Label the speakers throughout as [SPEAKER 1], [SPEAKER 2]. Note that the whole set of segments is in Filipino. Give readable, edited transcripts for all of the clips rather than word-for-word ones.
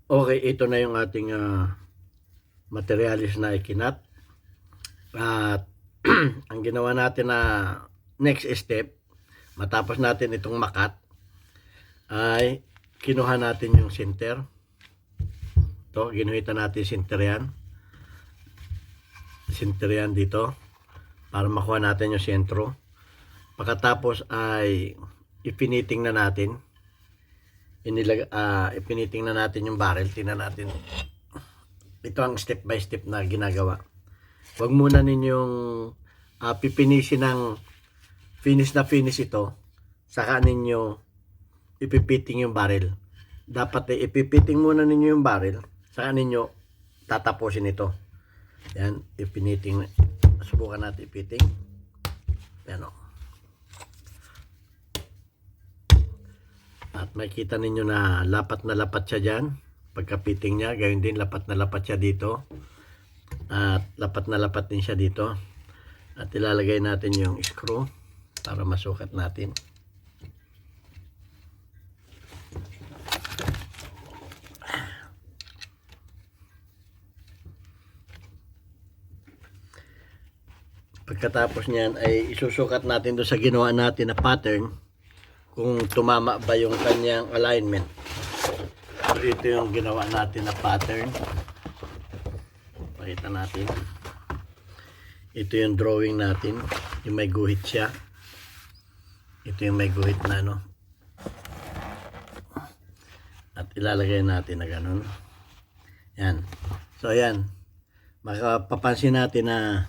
[SPEAKER 1] Okay, ito na yung ating materialis na ikinat. At ang ginawa natin na next step, matapos natin itong makat, ay kinuha natin yung center. Ito, ginuhitan natin center yan. Center yan dito para makuha natin yung sentro. Pagkatapos ay ipiniting na natin. Ipiniting na natin yung barrel. Tingnan natin. Ito ang step by step na ginagawa. Huwag muna ninyong pipinisin ng finish na finish ito. Saka ninyo ipipiting yung barrel. Dapat ipipiting muna ninyo yung barrel. Saka ninyo tatapusin ito. Yan, ipiniting. Subukan natin ipiting. Yan o. At makikita ninyo na lapat siya dyan. Pagkapiting niya, gayon din lapat na lapat siya dito. At lapat na lapat din siya dito. At ilalagay natin yung screw para masukat natin. Pagkatapos niyan ay isusukat natin doon sa ginawa natin na pattern kung tumama ba yung kanyang alignment. So, ito yung ginawa natin na pattern. Pakita natin. Ito yung drawing natin. Yung may guhit siya. Ito yung may guhit na ano. At ilalagay natin na ganun. Yan. So ayan. Makapapansin natin na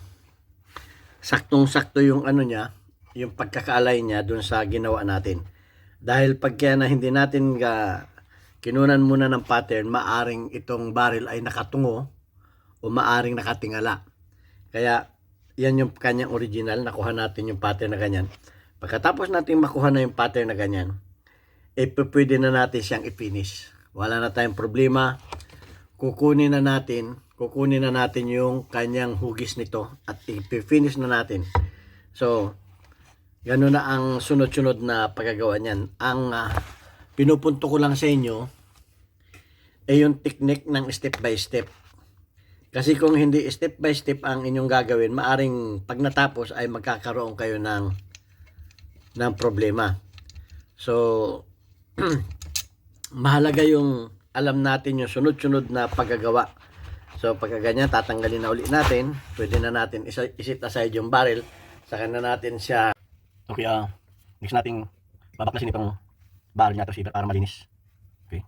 [SPEAKER 1] saktong-sakto yung ano niya, yung pagkaka-align niya dun sa ginawa natin. Dahil pagka na hindi natin kinunan muna ng pattern, maaring itong barrel ay nakatungo o maaring nakatingala. Kaya yan yung kanyang original, nakuha natin yung pattern na ganyan. Pagkatapos natin makuha na yung pattern na ganyan, pwede na natin siyang i-finish. Wala na tayong problema. Kukunin na natin yung kanyang hugis nito at i-finish na natin. So, gano'n na ang sunod-sunod na paggagawa niyan. Ang pinupunto ko lang sa inyo ay yung technique ng step by step. Kasi kung hindi step by step ang inyong gagawin, maaring pag natapos ay magkakaroon kayo ng problema. So, mahalaga yung alam natin yung sunod-sunod na paggagawa. So, pagka ganyan, tatanggalin na ulit natin. Pwede na natin isit aside yung barrel. Saka na natin siya. Okay, next nating babaklasin itong barrel niya to para malinis. Okay.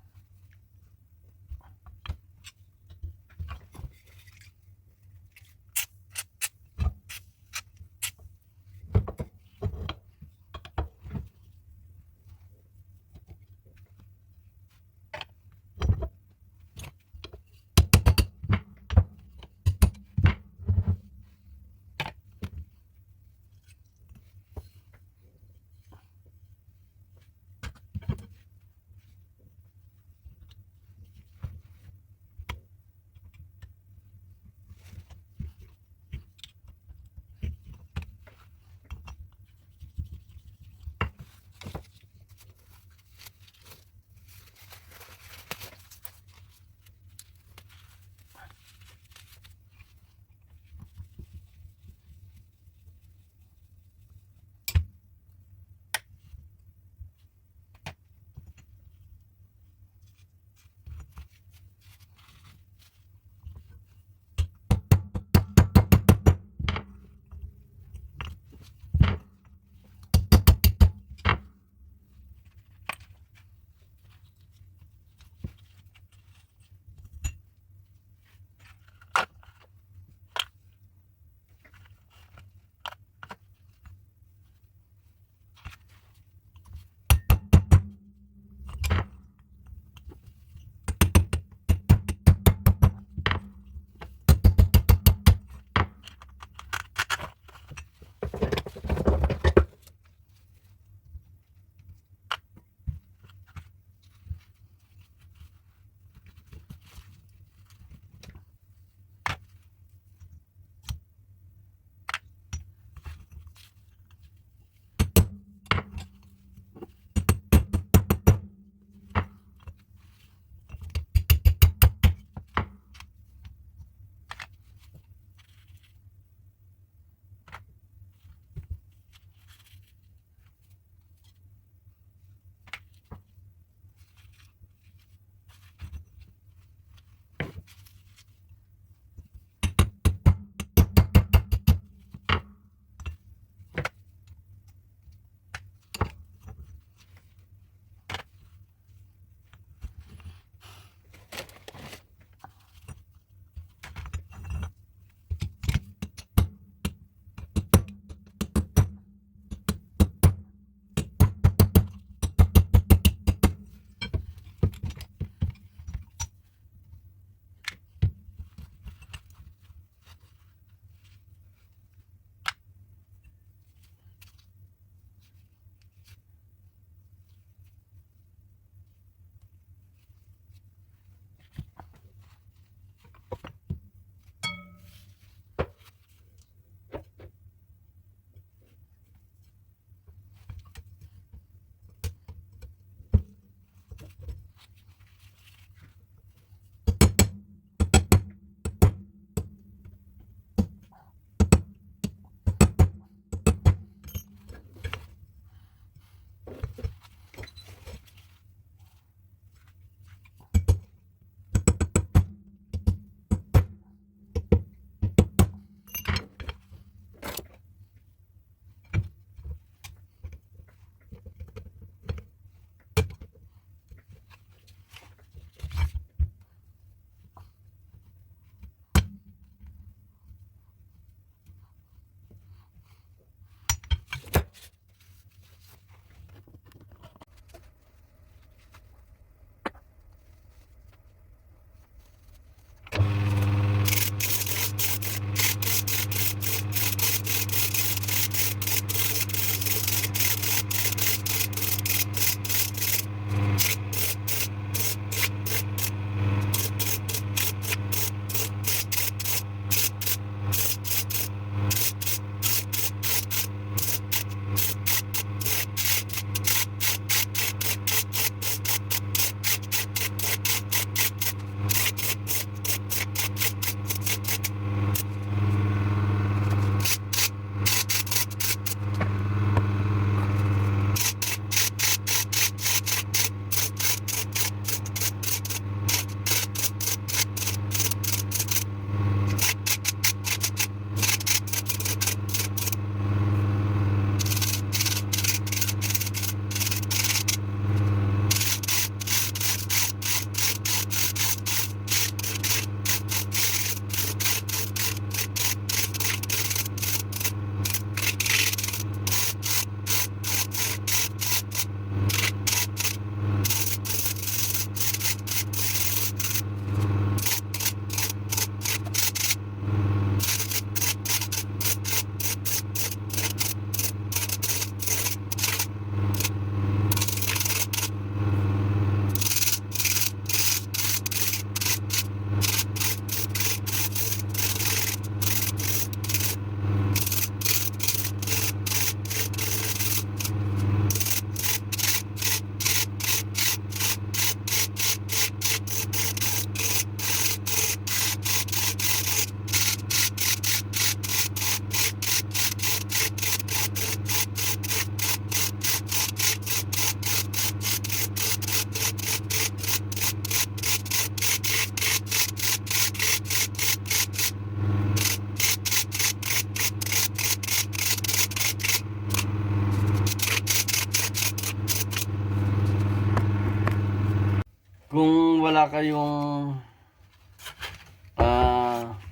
[SPEAKER 1] Kung wala kayong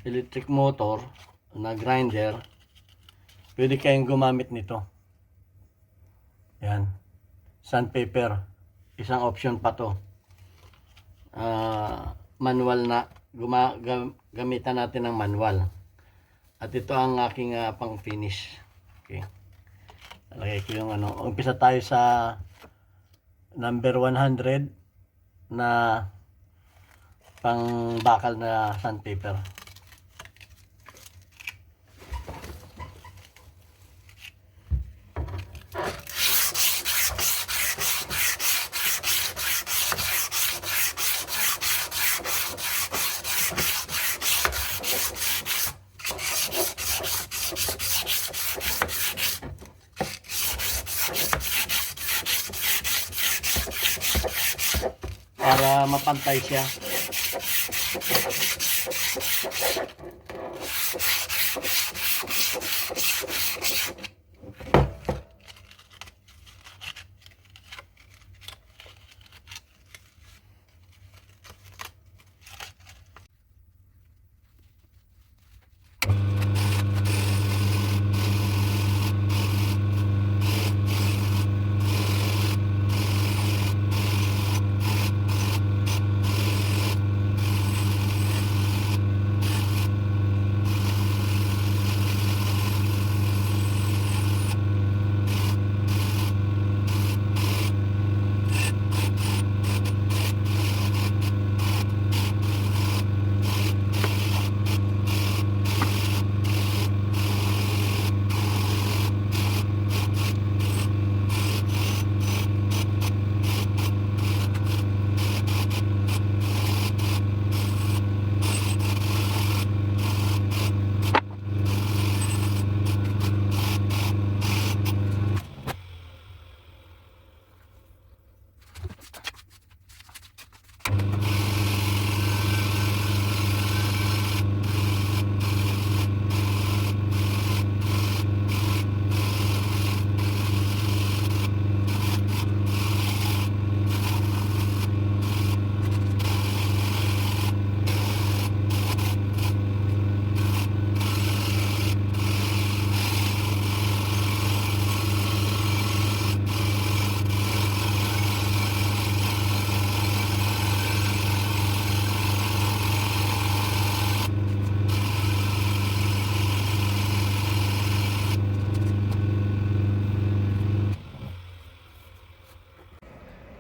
[SPEAKER 1] electric motor na grinder, pwede kayong gumamit nito. Yan. Sandpaper. Isang option pa to. Manual na. Gamitan natin ng manual. At ito ang aking pang finish. Okay. Lagay ko yung ano. Umpisa tayo sa number 100 na pang bakal na sandpaper. Para mapantay siya.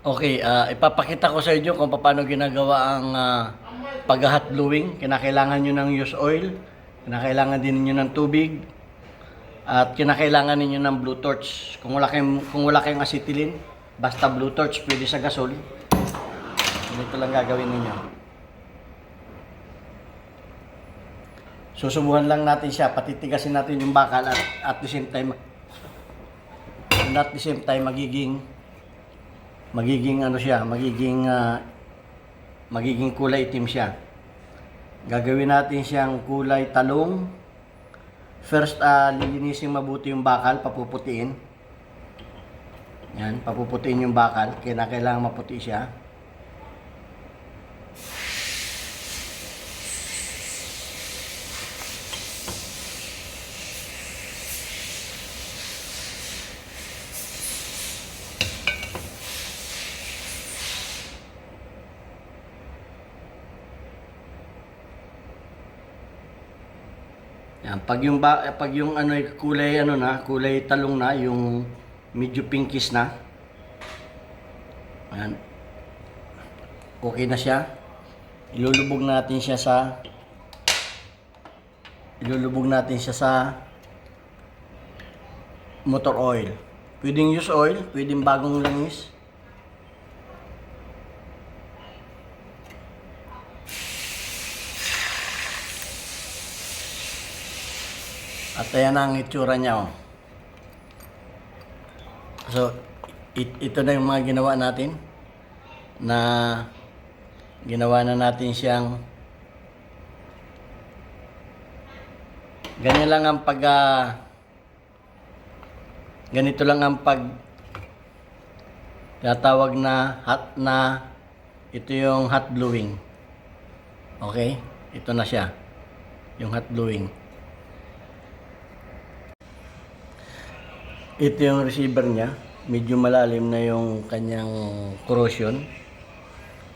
[SPEAKER 1] Okay, ipapakita ko sa inyo kung paano ginagawa ang pag-hot blowing. Kinakailangan nyo ng use oil, kinakailangan din niyo ng tubig, at kinakailangan niyo ng blue torch. Kung wala kayong acetylene, basta blue torch, pwede sa gasol. Ganito lang gagawin niyo. Susubuhan lang natin siya, patitigasin natin yung bakal at the same time magiging ano siya, magiging kulay itim siya. Gagawin natin siyang kulay talong. First, lilinisin mabuti yung bakal, papuputiin. Yan, papuputiin yung bakal, kailangan maputi siya. Yan, pag yung ano kulay kulay talong na, yung medyo pinkish na. Yan. Okay na siya. Ilulubog natin siya sa motor oil. Pwedeng use oil, pwedeng bagong langis. At ayan ang itsura niya. Oh. So, ito na yung mga ginawa natin. Ginawa na natin siyang ganito lang ang tinatawag na hot na Ito yung hot blowing. Okay? Ito na siya. Yung hot blowing. Ito yung receiver niya. Medyo malalim na yung kanyang corrosion.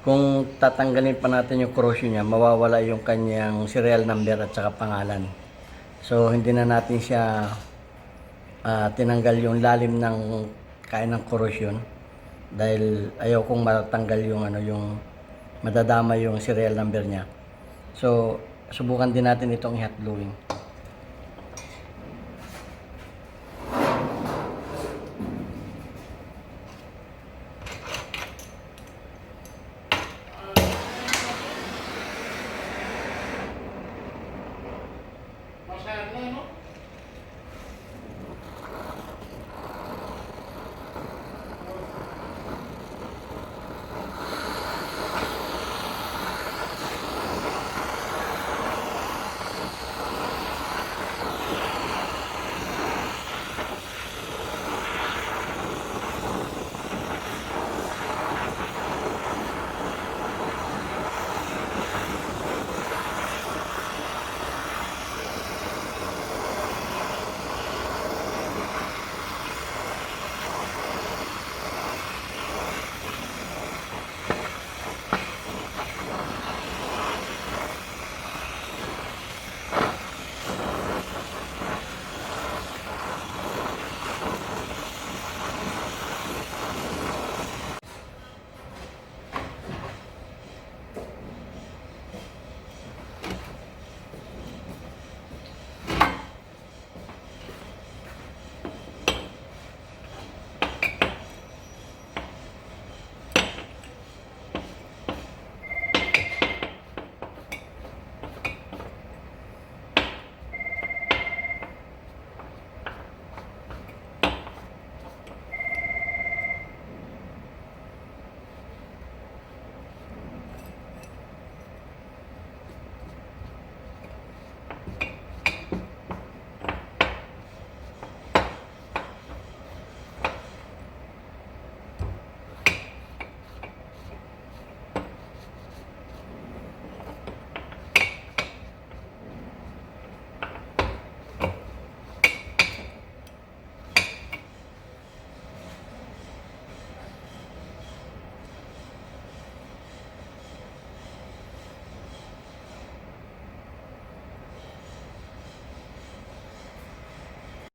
[SPEAKER 1] Kung tatanggalin pa natin yung corrosion niya, mawawala yung kanyang serial number at saka pangalan. So, hindi na natin siya tinanggal yung lalim ng kaya ng corrosion dahil ayaw kong matanggal yung yung madadama yung serial number niya. So, subukan din natin itong i-hot blowing.